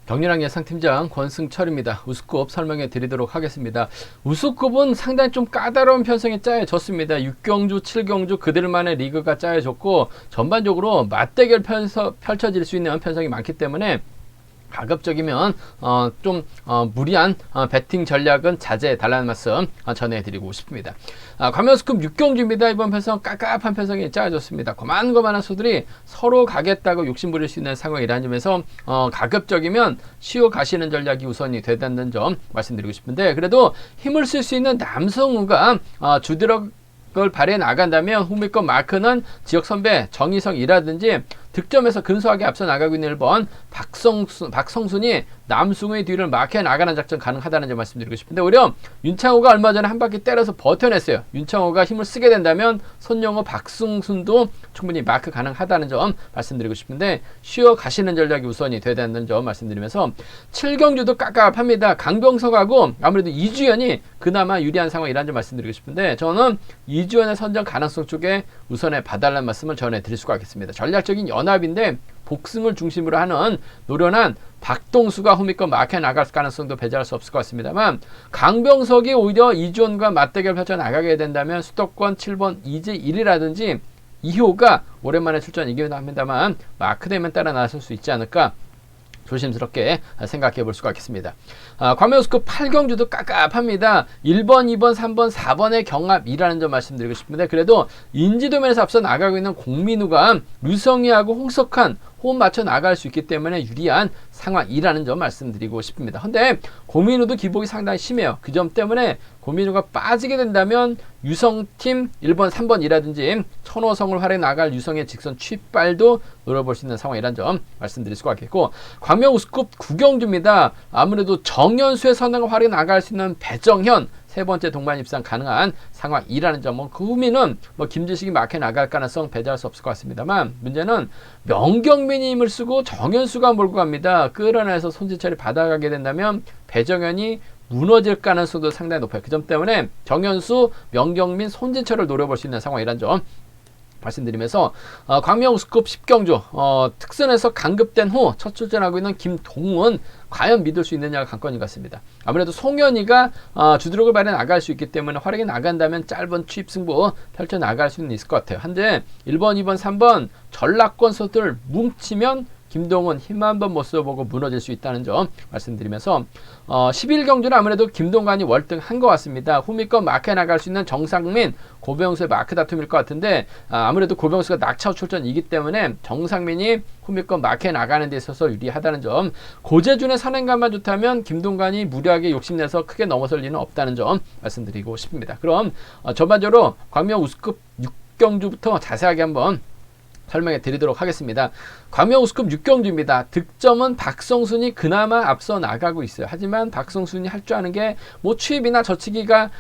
격렬한 예상팀장 권승철입니다. 우수급 설명해 드리도록 하겠습니다. 우수급은 상당히 좀 까다로운 편성이 짜여졌습니다. 6경주, 7경주 그들만의 리그가 짜여졌고 전반적으로 맞대결 펼쳐질 수 있는 편성이 많기 때문에 가급적이면 무리한 배팅 전략은 자제해 달라는 말씀 전해드리고 싶습니다. 과면수급 6경주입니다. 이번 편성 깝깝한 편성이 짜여졌습니다. 고만고만한 수들이 서로 가겠다고 욕심부릴 수 있는 상황이라는 점에서 가급적이면 쉬어 가시는 전략이 우선이 되다는 점 말씀드리고 싶은데, 그래도 힘을 쓸 수 있는 남성우가 주드럭을 발휘해 나간다면 후미권 마크는 지역 선배 정희성이라든지 득점에서 근소하게 앞서 나가고 있는 1번 박성순이 남승우의 뒤를 막혀 나가는 작전 가능하다는 점 말씀드리고 싶은데, 오히려 윤창호가 얼마 전에 한 바퀴 때려서 버텨냈어요. 윤창호가 힘을 쓰게 된다면 손영호, 박승순도 충분히 마크 가능하다는 점 말씀드리고 싶은데, 쉬어 가시는 전략이 우선이 돼야 된다는 점 말씀드리면서 7경주도 깝깝합니다. 강병석하고 아무래도 이주연이 그나마 유리한 상황이라는 점 말씀드리고 싶은데, 저는 이주연의 선정 가능성 쪽에 우선에 봐달라는 말씀을 전해드릴 수가 있겠습니다. 전략적인 연합인데 복승을 중심으로 하는 노련한 박동수가 후미권 막혀 나갈 가능성도 배제할 수 없을 것 같습니다만, 강병석이 오히려 이주원과 맞대결 펼쳐 나가게 된다면 수도권 7번 이제1이라든지 이효가 오랜만에 출전이기는 합니다만 마크되면 따라 나설 수 있지 않을까 조심스럽게 생각해 볼 수가 있겠습니다. 과메우스급 8경주도 깝깝합니다. 1번, 2번, 3번, 4번의 경합이라는 점 말씀드리고 싶은데, 그래도 인지도면에서 앞서 나가고 있는 공민우가 류성희하고 홍석한 호흡 맞춰 나갈 수 있기 때문에 유리한 상황이라는 점 말씀드리고 싶습니다. 근데 고민우도 기복이 상당히 심해요. 그 점 때문에 고민우가 빠지게 된다면 유성팀 1번, 3번이라든지 천호성을 활용해 나갈 유성의 직선 취발도 노려볼 수 있는 상황이라는 점 말씀드릴 수가 있겠고, 광명우수급 9경주입니다. 아무래도 정연수의 선행을 활용해 나갈 수 있는 배정현 세 번째 동반 입상 가능한 상황이라는 점은, 그 후미는 김지식이 막혀 나갈 가능성 배제할 수 없을 것 같습니다만, 문제는 명경민이 힘을 쓰고 정현수가 몰고 갑니다. 끌어내서 손지철이 받아가게 된다면 배정현이 무너질 가능성도 상당히 높아요. 그 점 때문에 정현수, 명경민, 손지철을 노려볼 수 있는 상황이라는 점 말씀드리면서, 광명우수급 10경주 특선에서 강급된 후 첫 출전하고 있는 김동훈 과연 믿을 수 있느냐가 관건인 것 같습니다. 아무래도 송현이가 주드럭을 발휘해 나갈 수 있기 때문에 활약이 나간다면 짧은 취입 승부 펼쳐 나갈 수는 있을 것 같아요. 한데 1번, 2번, 3번 전락권 선수들 뭉치면 김동훈 힘 한번 못 써보고 무너질 수 있다는 점 말씀드리면서, 11경주는 아무래도 김동관이 월등한 것 같습니다. 후미권 마크에 나갈 수 있는 정상민, 고병수의 마크 다툼일 것 같은데, 아무래도 고병수가 낙차후 출전이기 때문에 정상민이 후미권 마크에 나가는 데 있어서 유리하다는 점, 고재준의 선행감만 좋다면 김동관이 무리하게 욕심내서 크게 넘어설 리는 없다는 점 말씀드리고 싶습니다. 그럼 전반적으로 광명 우수급 6경주부터 자세하게 한번 설명해 드리도록 하겠습니다. 광명우수급 6경주입니다. 득점은 박성순이 그나마 앞서 나가고 있어요. 하지만 박성순이 할 줄 아는 게 취입이나 젖히기가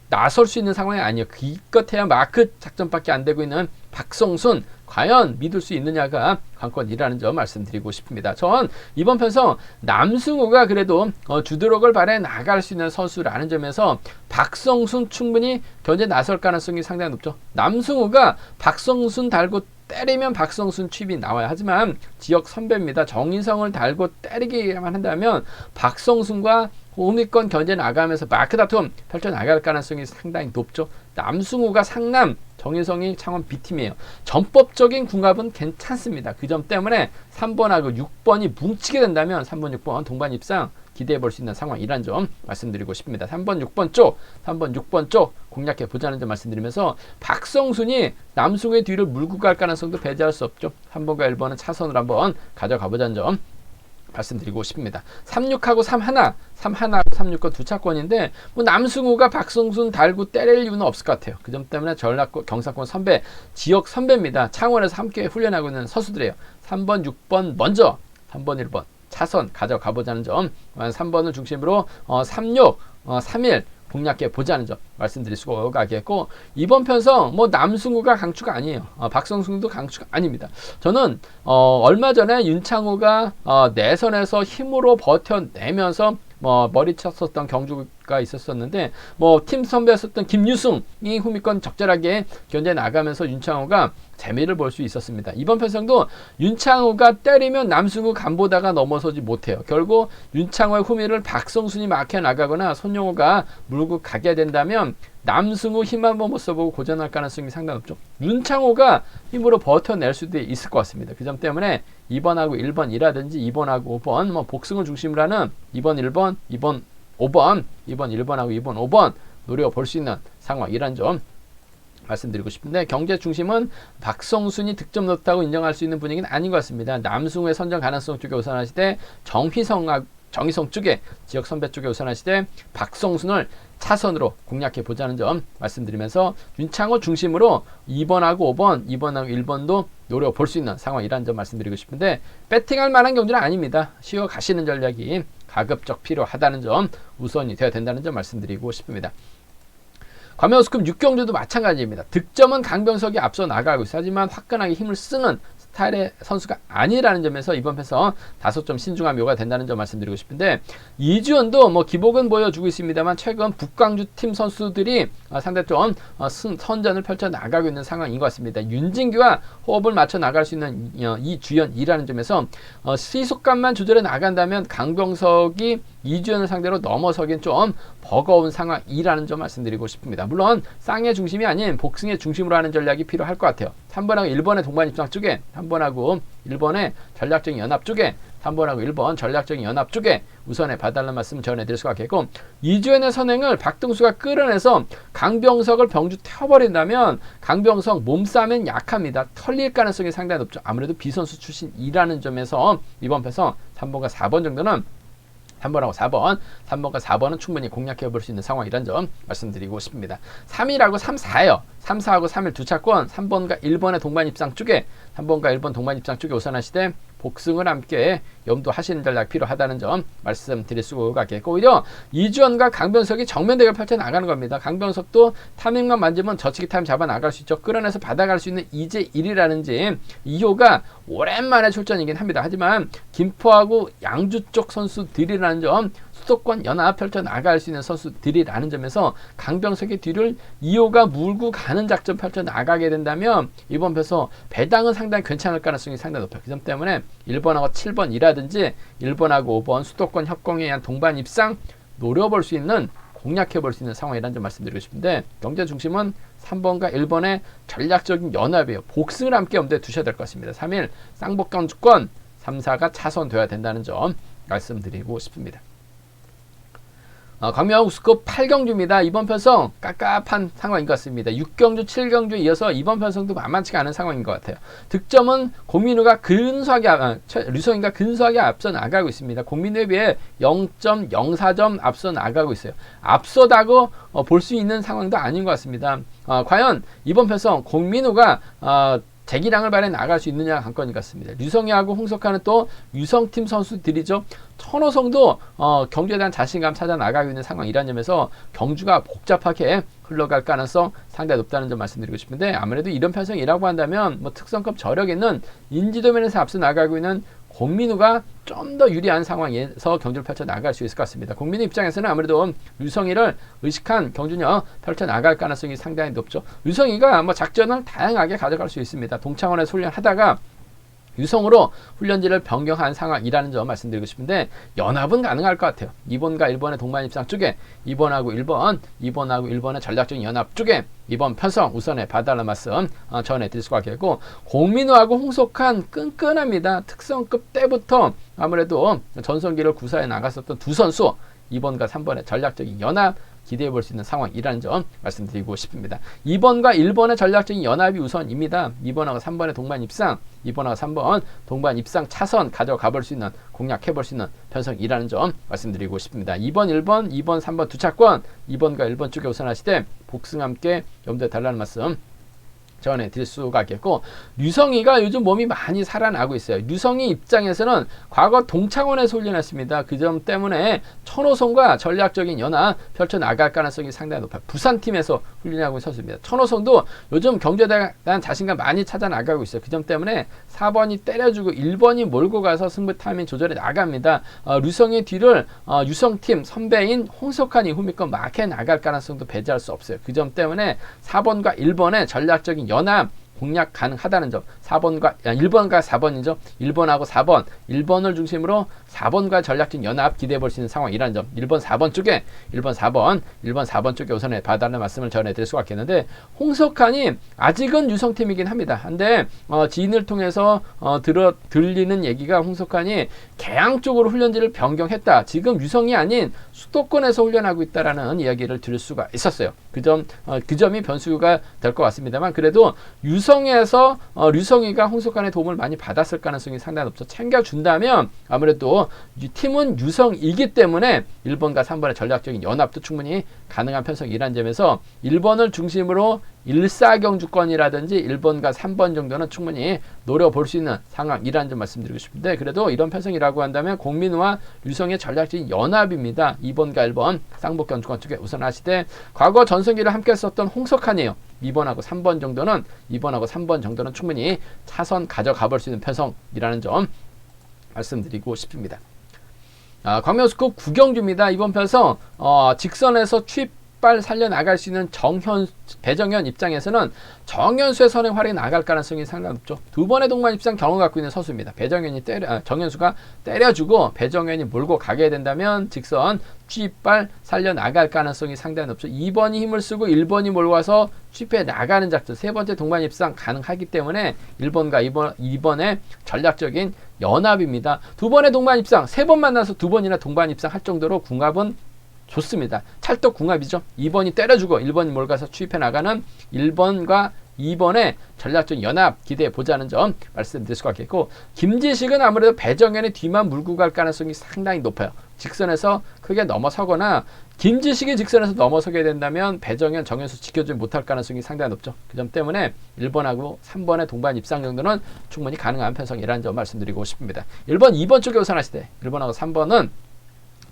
나설 수 있는 상황이 아니에요. 기껏해야 마크 작전밖에 안 되고 있는 박성순 과연 믿을 수 있느냐가 관건이라는 점 말씀드리고 싶습니다. 전 이번 편성 남승우가 그래도 주드럭을 발휘해 나갈 수 있는 선수라는 점에서 박성순 충분히 견제 나설 가능성이 상당히 높죠. 남승우가 박성순 달고 때리면 박성순 취입이 나와요. 하지만 지역 선배입니다. 정인성을 달고 때리기만 한다면 박성순과 호미권 견제 나가면서 마크 다툼 펼쳐 나갈 가능성이 상당히 높죠. 남승우가 상남, 정인성이 창원 B팀이에요. 전법적인 궁합은 괜찮습니다. 그 점 때문에 3번하고 6번이 뭉치게 된다면 3번, 6번 동반 입상 기대해 볼 수 있는 상황이란 점 말씀드리고 싶습니다. 3번, 6번 쪽 공략해 보자는 점 말씀드리면서, 박성순이 남승우의 뒤를 물고 갈 가능성도 배제할 수 없죠. 3번과 1번은 차선으로 한번 가져가 보자는 점 말씀드리고 싶습니다. 36하고 31하고 36건 두 차권인데 남승우가 박성순 달고 때릴 이유는 없을 것 같아요. 그 점 때문에 전라권 경사권 선배, 지역 선배입니다. 창원에서 함께 훈련하고 있는 선수들이에요. 3번, 6번 먼저 3번, 1번 차선 가져가 보자는 점, 3번을 중심으로 36, 31 공략해 보자는 점 말씀드릴 수가 있겠고, 이번 편성 남승우가 강추가 아니에요. 박성순도 강추가 아닙니다. 저는 얼마 전에 윤창호가 내선에서 힘으로 버텨내면서 뭐 머리 쳤었던 경주가 있었었는데 뭐 팀 선배였었던 김유승이 후미권 적절하게 견제 나가면서 윤창호가 재미를 볼 수 있었습니다. 이번 편성도 윤창호가 때리면 남승우 간보다가 넘어서지 못해요. 결국 윤창호의 후미를 박성순이 막혀 나가거나 손용호가 물고 가게 된다면 남승우 힘 한번 못 써보고 고전할 가능성이 상당히 높죠. 윤창호가 힘으로 버텨낼 수도 있을 것 같습니다. 그 점 때문에 2번하고 1번이라든지 2번하고 5번 뭐 복승을 중심으로 하는 2번 1번 2번 5번 2번 1번하고 2번 5번 노려볼 수 있는 상황이란 점 말씀드리고 싶은데, 경제 중심은 박성순이 득점 넣었다고 인정할 수 있는 분위기는 아닌 것 같습니다. 남승우의 선정 가능성 쪽에 우선하시되 정희성 쪽에 지역 선배 쪽에 우선하시되 박성순을 차선으로 공략해 보자는 점 말씀드리면서 윤창호 중심으로 2번하고 5번, 2번하고 1번도 노려볼 수 있는 상황이라는 점 말씀드리고 싶은데, 배팅할 만한 경주는 아닙니다. 쉬어 가시는 전략이 가급적 필요하다는 점, 우선이 되어야 된다는 점 말씀드리고 싶습니다. 과메오스급 6경주도 마찬가지입니다. 득점은 강병석이 앞서 나가고 있어요. 하지만 화끈하게 힘을 쓰는 스타일의 선수가 아니라는 점에서 이번 편성 5점 신중함이 요구가 된다는 점 말씀드리고 싶은데, 이주연도 뭐 기복은 보여주고 있습니다만 최근 북광주 팀 선수들이 상당히 좀 선전을 펼쳐 나가고 있는 상황인 것 같습니다. 윤진규와 호흡을 맞춰 나갈 수 있는 이주연이라는 점에서 시속감만 조절해 나간다면 강병석이 이주연을 상대로 넘어서긴 좀 버거운 상황이라는 점 말씀드리고 싶습니다. 물론 쌍의 중심이 아닌 복승의 중심으로 하는 전략이 필요할 것 같아요. 3번하고 1번의 동반 입장 쪽에, 3번하고 1번의 전략적인 연합 쪽에, 3번하고 1번 전략적인 연합 쪽에 우선에 봐달라는 말씀 전해드릴 수가 있겠고, 이주연의 선행을 박등수가 끌어내서 강병석을 병주 태워버린다면 강병석 몸싸움엔 약합니다. 털릴 가능성이 상당히 높죠. 아무래도 B선수 출신이라는 점에서 이번 편성 3번과 4번 정도는 3번하고 4번, 3번과 4번은 충분히 공략해 볼 수 있는 상황이라는 점 말씀드리고 싶습니다. 3일하고 3, 4요. 3, 4하고 3일 두 차권, 3번과 1번의 동반 입장 쪽에, 3번과 1번 동반 입장 쪽에 우선하시되 복승을 함께 염두하시는 전략 필요하다는 점 말씀드릴 수가 있겠고, 오히려 이주연과 강병석이 정면 대결 펼쳐 나가는 겁니다. 강병석도 타밍만 만지면 저치기 타임 잡아 나갈 수 있죠. 끌어내서 받아갈 수 있는 이제1이라든지 이효가 오랜만에 출전이긴 합니다. 하지만 김포하고 양주 쪽 선수들이라는 점, 수도권 연합 펼쳐 나갈 수 있는 선수들이라는 점에서 강병석의 뒤를 이호가 물고 가는 작전 펼쳐 나가게 된다면 이번 편서 배당은 상당히 괜찮을 가능성이 상당히 높아요. 그 점 때문에 1번하고 7번이라든지 1번하고 5번 수도권 협공에 의한 동반 입상 노려볼 수 있는, 공략해 볼 수 있는 상황이라는 점 말씀드리고 싶은데, 경제 중심은 3번과 1번의 전략적인 연합이에요. 복승을 함께 염두에 두셔야 될 것 같습니다. 3일 쌍복강주권 3, 4가 차선되어야 된다는 점 말씀드리고 싶습니다. 광명하고 우스컵 8경주입니다. 이번 편성 깝깝한 상황인 것 같습니다. 6경주, 7경주 이어서 이번 편성도 만만치가 않은 상황인 것 같아요. 득점은 공민우가 류성인가 근소하게 앞서 나가고 있습니다. 공민우에 비해 0.04점 앞서 나가고 있어요. 앞서다고 볼 수 있는 상황도 아닌 것 같습니다. 과연 이번 편성 공민우가 재기량을 발휘해 나갈 수 있느냐 관건인 것 같습니다. 류성이하고 홍석하는 또 유성팀 선수들이죠. 천호성도 경주에 대한 자신감 찾아 나가고 있는 상황이라는 점에서 경주가 복잡하게 흘러갈 가능성 상당히 높다는 점 말씀드리고 싶은데, 아무래도 이런 편성이라고 한다면 뭐 특성급 저력 있는 인지도면에서 앞서 나가고 있는 공민우가 좀 더 유리한 상황에서 경주를 펼쳐 나갈 수 있을 것 같습니다. 공민우 입장에서는 아무래도 류성이를 의식한 경주력 펼쳐 나갈 가능성이 상당히 높죠. 류성이가 뭐 작전을 다양하게 가져갈 수 있습니다. 동창원에서 훈련하다가 유성으로 훈련지를 변경한 상황이라는 점 말씀드리고 싶은데, 연합은 가능할 것 같아요. 2번과 1번의 동반 입장 쪽에, 2번하고 1번의 전략적인 연합 쪽에 이번 편성 우선에 봐달라는 말씀 전해드릴 수가 있겠고, 공민우하고 홍석한 끈끈합니다. 특성급 때부터 아무래도 전성기를 구사해 나갔었던 두 선수, 2번과 3번의 전략적인 연합 기대해 볼 수 있는 상황이라는 점 말씀드리고 싶습니다. 2번과 1번의 전략적인 연합이 우선입니다. 2번하고 3번의 동반 입상, 2번하고 3번 동반 입상 차선 가져가 볼 수 있는, 공략해 볼 수 있는 편성이라는 점 말씀드리고 싶습니다. 2번, 1번, 2번, 3번 두 차권, 2번과 1번 쪽에 우선하시되 복승 함께 염두에 달라는 말씀 전해드릴 수가 있겠고, 류성희가 요즘 몸이 많이 살아나고 있어요. 류성희 입장에서는 과거 동창원에서 훈련했습니다. 그 점 때문에 천호성과 전략적인 연합 펼쳐나갈 가능성이 상당히 높아요. 부산팀에서 훈련하고 있었습니다. 천호성도 요즘 경제에 대한 자신감 많이 찾아나가고 있어요. 그 점 때문에 4번이 때려주고 1번이 몰고 가서 승부 타이밍 조절해 나갑니다. 류성희 뒤를 유성팀 선배인 홍석환이 후미권 마크해 나갈 가능성도 배제할 수 없어요. 그 점 때문에 4번과 1번의 전략적인 연합 공략 가능하다는 점. 1번과 4번이죠. 1번하고 4번. 1번을 중심으로 4번과 전략적인 연합 기대해 볼 수 있는 상황이라는 점. 1번, 4번 쪽에 1번, 4번 쪽에 우선에 봐달라는 말씀을 전해드릴 수가 있겠는데, 홍석환이 아직은 유성팀이긴 합니다. 한데 지인을 통해서 들리는 얘기가 홍석환이 개항 쪽으로 훈련지를 변경했다. 지금 유성이 아닌 수도권에서 훈련하고 있다라는 이야기를 들을 수가 있었어요. 그 점이 변수가 될 것 같습니다만, 그래도 유성에서 류성희가 홍석환의 도움을 많이 받았을 가능성이 상당히 높죠. 챙겨준다면 아무래도 팀은 유성이기 때문에 1번과 3번의 전략적인 연합도 충분히 가능한 편성이라는 점에서 1번을 중심으로 1사경주권이라든지 1번과 3번 정도는 충분히 노려볼 수 있는 상황이라는 점 말씀드리고 싶은데, 그래도 이런 편성이라고 한다면 공민우와 류성의 전략적인 연합입니다. 2번과 1번 쌍복경주권 쪽에 우선 하시되, 과거 전성기를 함께 썼던 홍석환이에요. 2번하고 3번 정도는 충분히 차선 가져가 볼 수 있는 편성이라는 점 말씀드리고 싶습니다. 광명스컵 구경주입니다. 이번 편성 직선에서 취입발 살려나갈 수 있는 배정현 입장에서는 정현수의 선행 활약이 나갈 가능성이 상당히 높죠. 두 번의 동반 입상 경험 갖고 있는 선수입니다. 정현수가 때려주고 배정현이 몰고 가게 된다면 직선 취입발 살려나갈 가능성이 상당히 높죠. 2번이 힘을 쓰고 1번이 몰고 와서 취입해 나가는 작전, 세 번째 동반 입상 가능하기 때문에 1번과 2번의 전략적인 연합입니다. 두 번의 동반 입상, 세 번 만나서 두 번이나 동반 입상 할 정도로 궁합은 좋습니다. 찰떡궁합이죠. 2번이 때려주고 1번이 몰가서 취입해 나가는 1번과 2번의 전략적 연합 기대해 보자는 점 말씀드릴 수가 있겠고, 김지식은 아무래도 배정현의 뒤만 물고 갈 가능성이 상당히 높아요. 직선에서 크게 넘어서거나 김지식이 직선에서 넘어서게 된다면 배정현, 정현수 지켜주지 못할 가능성이 상당히 높죠. 그 점 때문에 1번하고 3번의 동반 입상 정도는 충분히 가능한 편성이라는 점 말씀드리고 싶습니다. 1번, 2번 쪽에 우선하시되 1번하고 3번은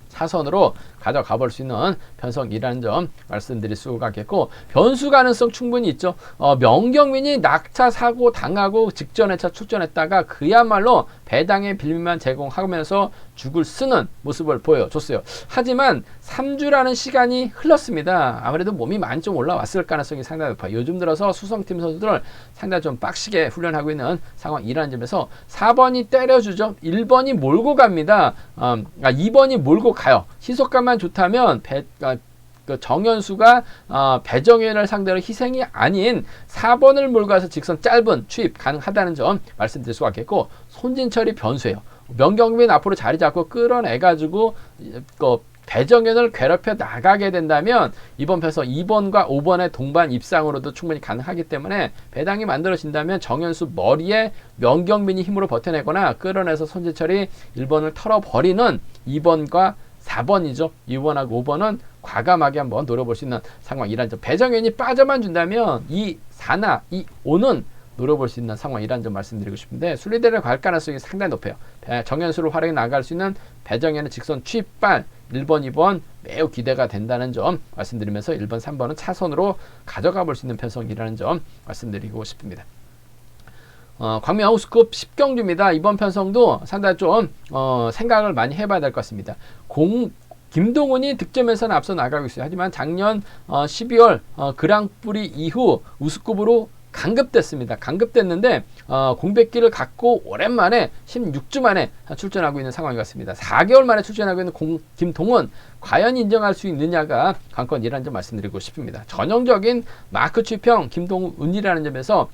차선으로 가져가 볼 수 있는 편성이라는 점 말씀드릴 수가 있겠고, 변수 가능성 충분히 있죠. 명경민이 낙차 사고 당하고 직전회차 출전했다가 그야말로 배당의 빌미만 제공하면서 죽을 쓰는 모습을 보여줬어요. 하지만 3주라는 시간이 흘렀습니다. 아무래도 몸이 많이 좀 올라왔을 가능성이 상당히 높아요. 요즘 들어서 수성팀 선수들을 상당히 좀 빡시게 훈련하고 있는 상황이라는 점에서 4번이 때려주죠. 1번이 몰고 갑니다. 2번이 몰고 가요. 시속감만 좋다면 정현수가 배정현을 상대로 희생이 아닌 4번을 몰고 가서 직선 짧은 취입 가능하다는 점 말씀드릴 수가 있겠고, 손진철이 변수예요. 명경민 앞으로 자리 잡고 끌어내가지고 배정현을 괴롭혀 나가게 된다면 이번 편서 2번과 5번의 동반 입상으로도 충분히 가능하기 때문에 배당이 만들어진다면 정현수 머리에 명경민이 힘으로 버텨내거나 끌어내서 손진철이 1번을 털어버리는 2번과 4번이죠. 2번하고 5번은 과감하게 한번 노려볼 수 있는 상황이란 점. 배정현이 빠져만 준다면 이 4나 이 5는 노려볼 수 있는 상황이란 점 말씀드리고 싶은데, 순리대를 갈 가능성이 상당히 높아요. 정현수를 활용해 나갈 수 있는 배정현의 직선 취입발 1번, 2번 매우 기대가 된다는 점 말씀드리면서 1번, 3번은 차선으로 가져가 볼 수 있는 편성이라는 점 말씀드리고 싶습니다. 광명 하우스컵 10경주입니다. 이번 편성도 상당히 좀 생각을 많이 해봐야 될 것 같습니다. 김동훈이 득점에서는 앞서 나가고 있어요. 하지만 작년 12월 그랑프리 이후 우승급으로 강급됐습니다. 강급됐는데 공백기를 갖고 오랜만에 16주 만에 출전하고 있는 상황인 것 같습니다. 4개월 만에 출전하고 있는 김동훈 과연 인정할 수 있느냐가 관건이라는 점 말씀드리고 싶습니다. 전형적인 마크 취평 김동훈이라는 점에서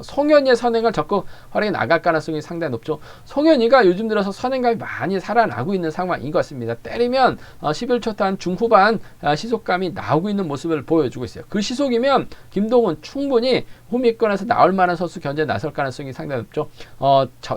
송현이의 선행을 적극 활용해 나갈 가능성이 상당히 높죠. 송현이가 요즘 들어서 선행감이 많이 살아나고 있는 상황인 것 같습니다. 때리면 11초 탄 중후반 시속감이 나오고 있는 모습을 보여주고 있어요. 그 시속이면 김동훈 충분히 후미권에서 나올 만한 선수 견제에 나설 가능성이 상당히 높죠.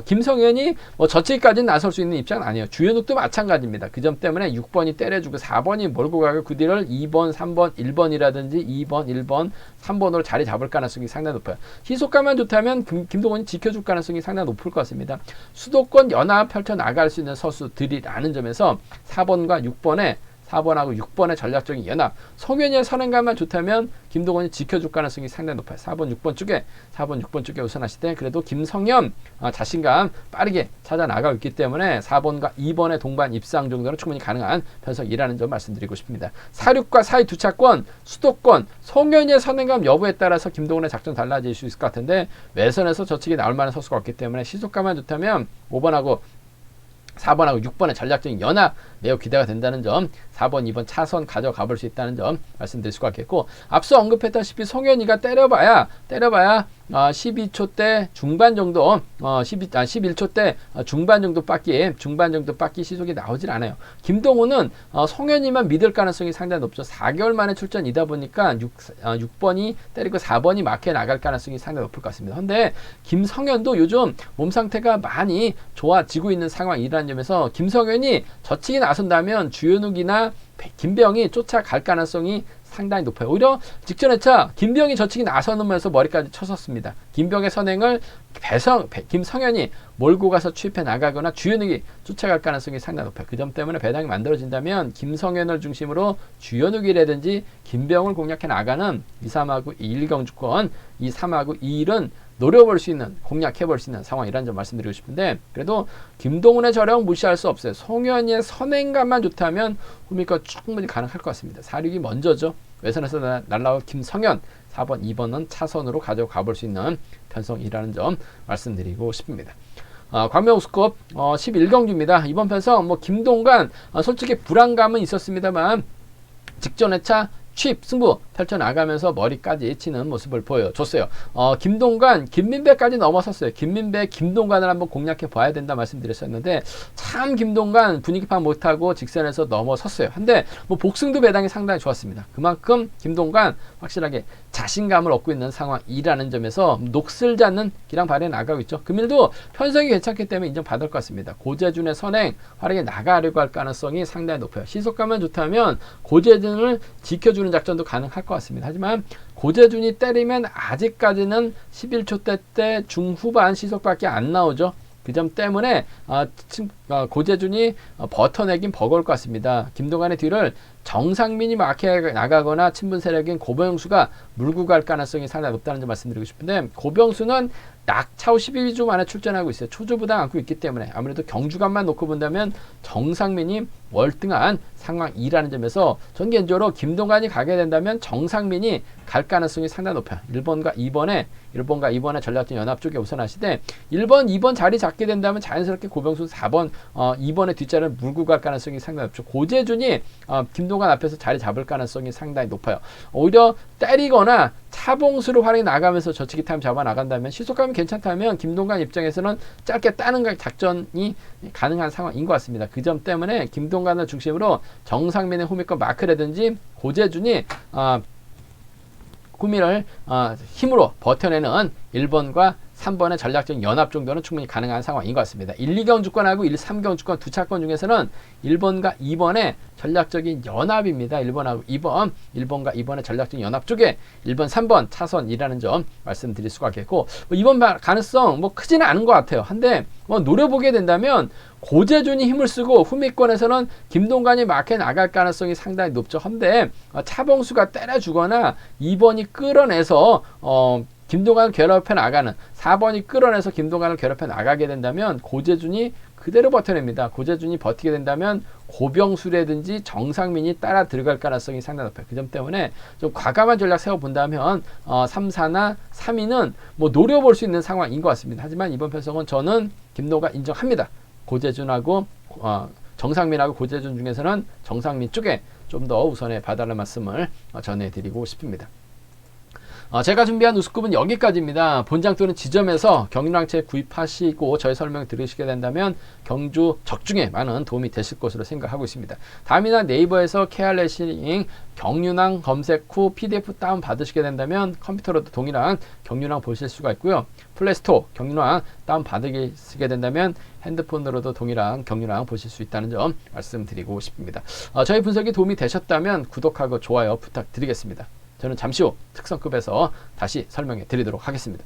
김성현이 뭐 저치기까지는 나설 수 있는 입장은 아니에요. 주현욱도 마찬가지입니다. 그 점 때문에 6번이 때려주고 4번이 몰고 가고 그 뒤를 2번, 3번, 1번이라든지 2번, 1번, 3번으로 자리 잡을 가능성이 상당히 높아요. 희소감만 좋다면 김동원이 지켜줄 가능성이 상당히 높을 것 같습니다. 수도권 연합 펼쳐나갈 수 있는 선수들이라는 점에서 4번과 6번에 4번하고 6번의 전략적인 연합, 성현이의 선행감만 좋다면 김동원이 지켜줄 가능성이 상당히 높아요. 4번, 6번 쪽에 우선하시되 그래도 김성현 자신감 빠르게 찾아 나가고 있기 때문에 4번과 2번의 동반 입상 정도는 충분히 가능한 편성이라는 점 말씀드리고 싶습니다. 4, 6과 4위 두 차권, 수도권, 성현이의 선행감 여부에 따라서 김동원의 작전 달라질 수 있을 것 같은데 외선에서 저측이 나올 만한 선수가 없기 때문에 시속감만 좋다면 5번하고 4번하고 6번의 전략적인 연합 매우 기대가 된다는 점, 4번, 2번 차선 가져가 볼 수 있다는 점 말씀드릴 수가 있겠고, 앞서 언급했다시피 송현이가 때려봐야 12초 대 중반 정도, 11초 대 중반 정도밖에 시속이 나오질 않아요. 김동훈은 송현이만 믿을 가능성이 상당히 높죠. 4개월 만에 출전이다 보니까 6번이 때리고 4번이 막혀 나갈 가능성이 상당히 높을 것 같습니다. 근데 김성현도 요즘 몸 상태가 많이 좋아지고 있는 상황이라는 점에서 김성현이 저치기 나선다면 주현욱이나 김병이 쫓아갈 가능성이 상당히 높아요. 오히려 직전에 김병이 저치기 나서면서 머리까지 쳤었습니다. 김병의 선행을 김성현이 몰고 가서 추입해 나가거나 주현욱이 쫓아갈 가능성이 상당히 높아요. 그 점 때문에 배당이 만들어진다면 김성현을 중심으로 주현욱이라든지 김병을 공략해 나가는 2, 3하고 1경주권, 2, 3하고 2일은 노려볼 수 있는, 공략해볼 수 있는 상황이라는 점 말씀드리고 싶은데, 그래도 김동훈의 저력 무시할 수 없어요. 송현이의 선행감만 좋다면 후미권 충분히 가능할 것 같습니다. 4, 6이 먼저죠. 외선에서 날라온 김성현, 4번, 2번은 차선으로 가져가 볼 수 있는 편성이라는 점 말씀드리고 싶습니다. 광명우스컵 11경주입니다. 이번 편성 김동관 솔직히 불안감은 있었습니다만 직전 회차 취입 승부 펼쳐나가면서 머리까지 치는 모습을 보여줬어요. 김동관, 김민배까지 넘어섰어요. 김민배, 김동관을 한번 공략해 봐야 된다 말씀드렸었는데 참 김동관 분위기 파 못하고 직선에서 넘어섰어요. 근데 복승도 배당이 상당히 좋았습니다. 그만큼 김동관 확실하게 자신감을 얻고 있는 상황이라는 점에서 녹슬지 않는 기량 발휘해 나가고 있죠. 금일도 편성이 괜찮기 때문에 인정받을 것 같습니다. 고재준의 선행 활약에 나가려고 할 가능성이 상당히 높아요. 시속감만 좋다면 고재준을 지켜주는 작전도 가능할 것 같습니다. 하지만 고재준이 때리면 아직까지는 11초 때 중후반 시속밖에 안 나오죠. 그 점 때문에 고재준이 버텨내긴 버거울 것 같습니다. 김동관의 뒤를 정상민이 막혀 나가거나 친분 세력인 고병수가 물고 갈 가능성이 상당히 높다는 점 말씀드리고 싶은데, 고병수는 낙차후 12주 만에 출전하고 있어요. 초조부담 안고 있기 때문에 아무래도 경주감만 놓고 본다면 정상민이 월등한 상황이라는 점에서 전 개인적으로 김동관이 가게 된다면 정상민이 갈 가능성이 상당히 높아요. 1번과 2번의 전략적 연합 쪽에 우선하시되 1번, 2번 자리 잡게 된다면 자연스럽게 고병수 4번, 2번의 뒷자리를 물고 갈 가능성이 상당히 높죠. 고재준이 김동관 앞에서 자리 잡을 가능성이 상당히 높아요. 오히려 때리거나 차봉수로 활용이 나가면서 저치기 타임 잡아 나간다면 시속감이 괜찮다면 김동관 입장에서는 짧게 따는 작전이 가능한 상황인 것 같습니다. 그 점 때문에 김동관을 중심으로 정상민의 후미권 마크라든지 고재준이 후미를 힘으로 버텨내는 1번과 3번의 전략적인 연합 정도는 충분히 가능한 상황인 것 같습니다. 1, 2경주권하고 1, 3경주권 두 차권 중에서는 1번과 2번의 전략적인 연합입니다. 1번하고 2번, 1번과 2번의 전략적인 연합 쪽에 1번, 3번 차선이라는 점 말씀드릴 수가 있겠고, 이번 가능성 크지는 않은 것 같아요. 한데 노려보게 된다면 고재준이 힘을 쓰고 후미권에서는 김동관이 막혀 나갈 가능성이 상당히 높죠. 한데 차봉수가 때려주거나 2번이 끌어내서 김동관을 괴롭혀 나가는, 4번이 끌어내서 김동관을 괴롭혀 나가게 된다면 고재준이 그대로 버텨냅니다. 고재준이 버티게 된다면 고병수라든지 정상민이 따라 들어갈 가능성이 상당히 높아요. 그 점 때문에 좀 과감한 전략 세워본다면 3, 4나 3위는 노려볼 수 있는 상황인 것 같습니다. 하지만 이번 편성은 저는 김동관 인정합니다. 고재준하고 정상민하고 고재준 중에서는 정상민 쪽에 좀 더 우선에 봐달라는 말씀을 전해드리고 싶습니다. 제가 준비한 우스쿱은 여기까지입니다. 본장 또는 지점에서 경유랑채 구입하시고 저희 설명 들으시게 된다면 경주 적중에 많은 도움이 되실 것으로 생각하고 있습니다. 다음이나 네이버에서 KR레이싱 경유랑 검색 후 PDF 다운 받으시게 된다면 컴퓨터로도 동일한 경유랑 보실 수가 있고요. 플레이스토어 경유랑 다운 받으시게 된다면 핸드폰으로도 동일한 경유랑 보실 수 있다는 점 말씀드리고 싶습니다. 저희 분석이 도움이 되셨다면 구독하고 좋아요 부탁드리겠습니다. 저는 잠시 후 특성급에서 다시 설명해 드리도록 하겠습니다.